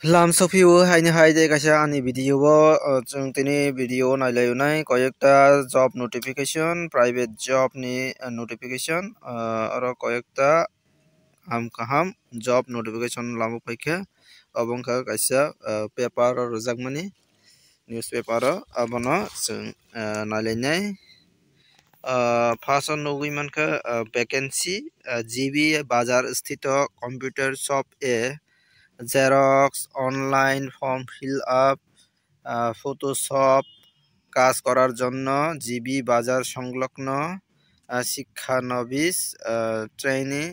Lam Sophie haini haide kasha ani video chung tini video nai koyekta job notification private job ni notification aro koyekta ham job notification lamu paikha abongka kaisa paper rojakmani newspaper abono chung nai first nugui manka vacancy GB bazar sthito computer shop e Xerox, online form fill up, Photoshop কাজ করার জন্য GB বাজার সংলগ্ন শিক্ষানবিশ trainee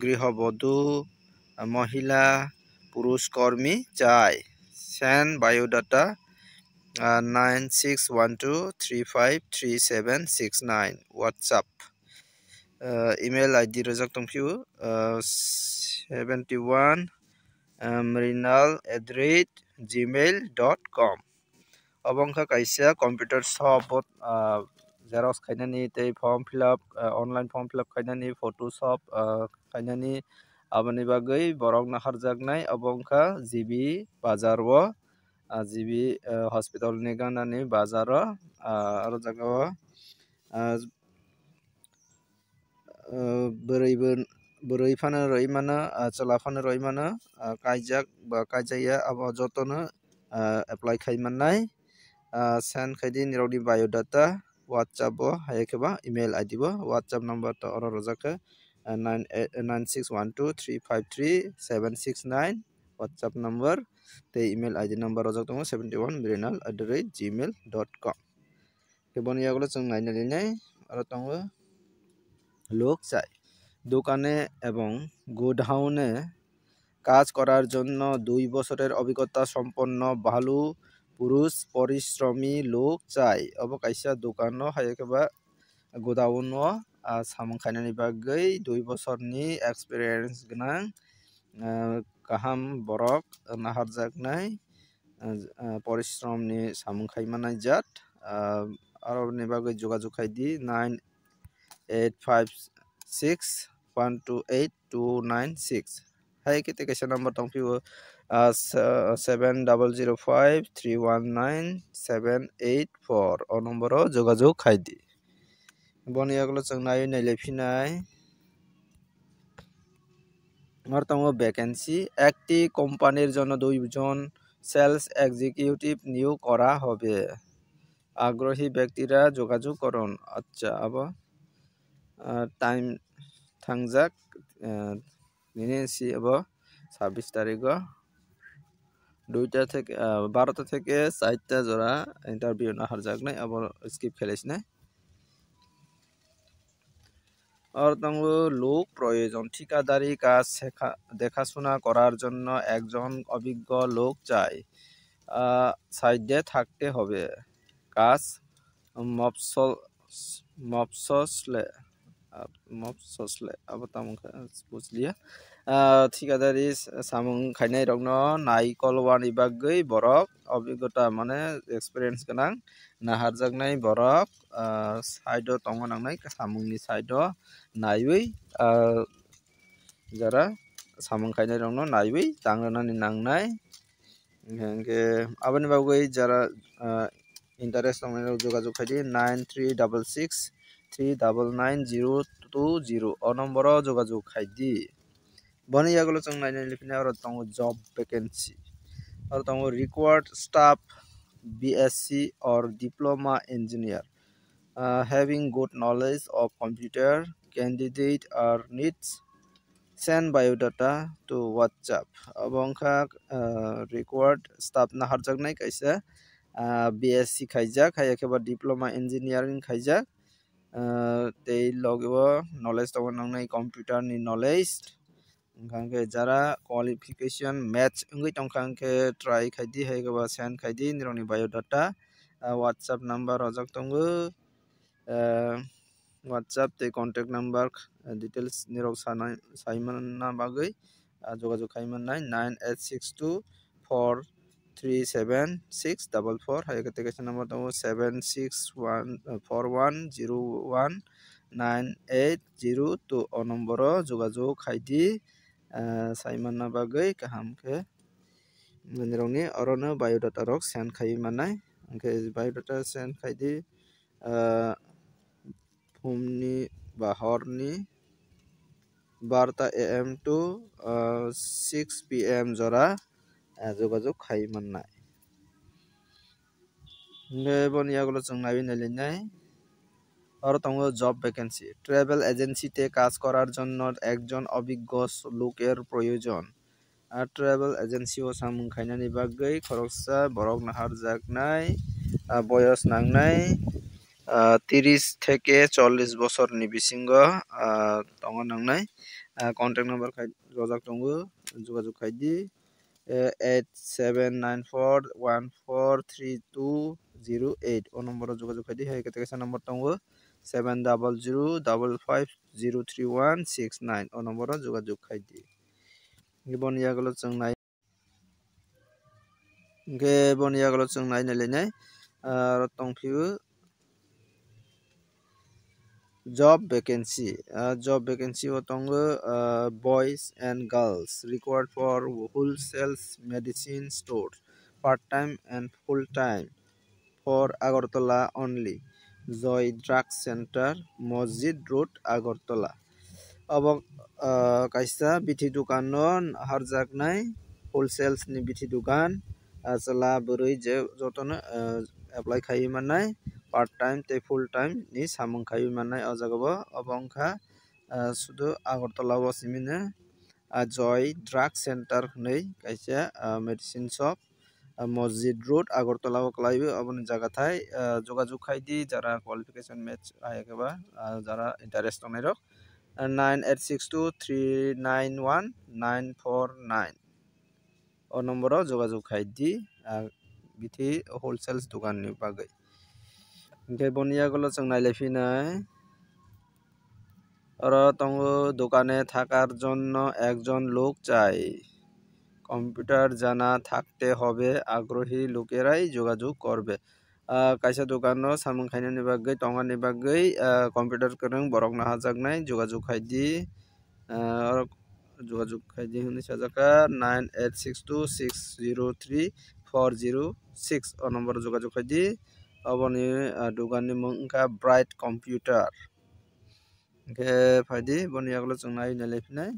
গৃহবধূ মহিলা পুরুষ কর্মী চাই সেন বায়োডাটা 9612353769 হোয়াটসঅ্যাপ ইমেল আইডি রোজাক তংফিউ 71 mrinal@gmail.com abongka kaisa computer shop xerox khainani tei form fill up online form fill up khainani photoshop khainani aboni bagui borok naharjaknai abongka GB bazaro GB hospital ni ganani bazaro aro jagao boroi phano roi mano chola phano roi mano kaijak ba kaijaya abo jotono apply khaimannai send khaidi nirokni biodata whatsapp bo hayakeba email id bo whatsapp number to oro rojaka 9612353769 whatsapp number te email id number rojak tongo 71mrinal@gmail.com kebon yagulo chung nainali nai aro tongo লোক চাই দোকানে এবং গোডাউনে কাজ করার জন্য 2 বছরের অভিজ্ঞতা সম্পন্ন ভালো পুরুষ পরিশ্রমী লোক চাই অবকাইসা দোকানো হায়কেবা গোডাউনো সামং খাইনানি বাগৈ 2 বছরনি এক্সপেরিয়েন্স গোনাं কাহাম বরক নাহারজাকনাই পরিশ্রমনি সামং খাইমানাই জাত আরো नि বাগৈ যোগাযোগ খাইদি 9856128296 hai kete kaisa number tongpio 7005319784 o number o jogajog khaidi boni yagulo changnai nailaifinai martango vacancy একটি কোম্পানির জন্য 2 জন সেলস এক্সিকিউটিভ নিয়োগ করা হবে আগ্রহী ব্যক্তিরা যোগাযোগ করুন আচ্ছা আবার টাইম থাংজাক নিনেসি আবার 26 তারিখে 2টা থেকে 12টা থেকে 4টা জোড়া ইন্টারভিউ না হারজাকনাই আবার স্কিপ খেলিস না আর তঙ্গ লোক প্রয়োজন ঠিকাদারি কাজ দেখাশোনা করার জন্য একজন অভিজ্ঞ লোক চাই সাইডে থাকতে হবে কাজ mopsosle abo tamung buchliya ঠিকাদারি সামুং খাইনাই রকনো নাইকল ওয়ানি বাগৈ বরক অভিজ্ঞতা মানে এক্সপেরিয়েন্স গোনাं নাহারজাকনাই বরক সাইডো তংগনাংনাই সামুংনি সাইডো নাইউই যারা সামুং খাইনাই রকনো নাইউই tangrani nangnai hengke aboni bagui jara interest tongmani যোগাযোগ খাইদি 9366399020 o number o যোগাযোগ খাইদি boni yagulo chung nainai lipina aro tongo job vacancy aro tongo required staff BSc or diploma engineer having good knowledge of computer candidate or needs send biodata to WhatsApp abongkha required staff na harjaknai kaisa BSc khaijak hayakeba diploma engineering khaijak tei logo knowledge tongo nangnai computer ni knowledge ngangke jara qualification match ngui tongkangke try khaidi hayakeba send khaidi nironi biodata WhatsApp number rojak tongo WhatsApp te contact number details nirok saimana bagui jogajog khaimannai 9862437644 hayakete kaisa number tongo 7641019802 o number o jogajog khaidi saimana bagui kaham ke nirokni orono biodata rok send khai manai angke biodata send khai di phumni ba horni 12 AM to 6 PM jora jogajog khai mannai boni yagulo chung nabi nalinai aro tongo job vacancy travel agency te কাজ করার জন্য একজন অভিজ্ঞ লোকের প্রয়োজন travel agency ও সামুং খাইনানি বাগৈ খরকসা বরক নাহার জাগনাই বয়স নাংনাই 30 থেকে 40 বছর ni bisingo tongo nangnai contact number khai rojak tongo jogajog khai di 8794143208 o number jogajog khai di hai kete kaisa number tongo 70050316 o number jogajog khai di gibon yagolo chungnai gibon yagolo chungnai nalinai tongphiu job vacancy o tongo boys and girls required for wholesale medicine stores part time and full time for Agartala only Joy Drug Center Masjid Road Agartala abok kaisa bithi dukan non harjaknai wholesale ni bithi dukan asala burui je jotono apply khai manai part time te full time ni samung khai manai o jagabo obongkha sudu Agartala o simine Joy Drug Center nei kaisa medicine shop Masjid Road Agartala o klaibu aboni jaga thai jogajog khai di jara qualification match ayakeba jara interest tongnai rok 9862391949 o number jogajog khai di bithi wholesale dukan ni bagai ke boniya gulo chung nailaifinai oro tongo dukane থাকার জন্য একজন লোক চাই computer জানা থাকতে হবে আগ্রহী লোকেরাই যোগাযোগ করবে kaisa dukano samung khainani bagai tongani bagai computer korong borok na hajaknai jogajog khai di jogajog khai di hini sajaka 9862603406 o number jogajog khai di aboni dukanni mung wngkha bright computer ke phaidi boni yagulo chung nai nalaifinai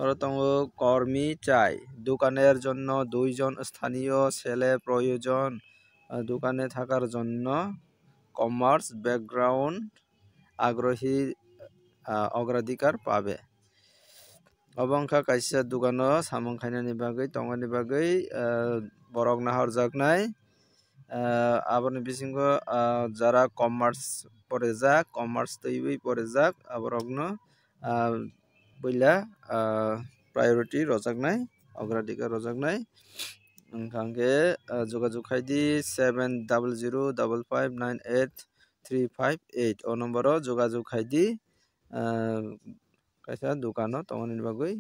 oro tongo কর্মী চাই দোকানের জন্য দুইজন স্থানীয় ছেলে প্রয়োজন দোকানে থাকার জন্য কমার্স ব্যাকগ্রাউন্ড আগ্রহী অগ্রাধিকার পাবে অবংখা কাইসা দোকানো samung khainani bagai tongani bagai borok na harjaknai aboni bisingo jara commerce porejak commerce teiwi porejak aborokno boila priority rojaknai অগ্রাধিকার rojaknai wngkangke jogajog khai di 7005598358 o number o jogajog khai di kaisa dukano tongani bagui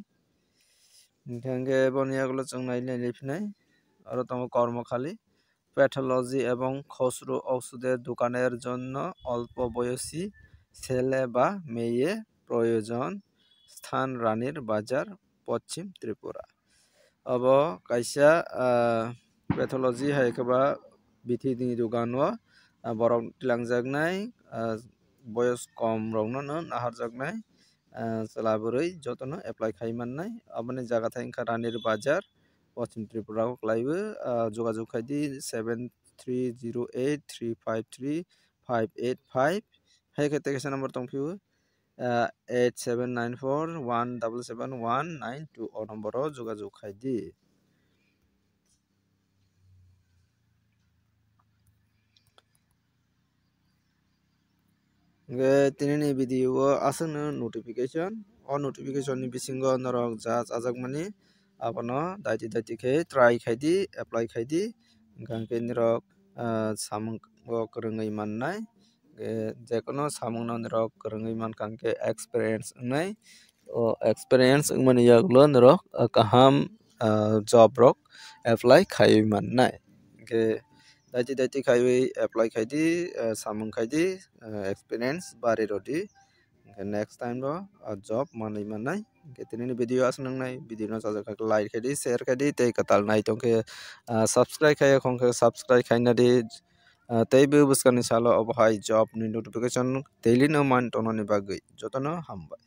wngkangke boni yagulo chung nailaifinai aro tongo কর্মখালী pathology এবং খুচরো ওষুধের দোকানের জন্য অল্প বয়সী ছেলে বা মেয়ে প্রয়োজন স্থান রানীর বাজার পশ্চিম ত্রিপুরা अब kaisa pathology hai keba bithi ni dukano borok tilangjaknai boyos kom rokno naharjaknai chelaburui jotono apply khai mannai aboni jaga thai wngkha ranir bazar পশ্চিম Tripura o klaibu jogajog khai di 7308353585 hai kete kaisa number tongphio 8794177192 o number o jogajog khai di tinini video o asungno notification o notification ni bisingo norok ajakmani abono daiti khe try khai di apply khai di wngkangke nirok samung o kwrwngwi mannai jekono samung no nirok kwrwngwi mankangke experience wngnai o experience wngmani yagulo nirok kaham job rok apply khai mannai ke daiti khaiwi apply khai di samung khai di experience bari rodi next time ro job manui mannai Tinini video asnang nai video no sajak like kadi share kadi tei katal nai tongke subscribe kaya khongke subscribe khaina di tei bu buskani salo obo hai job ni notification daily no man tono ni bagui jotono hambai.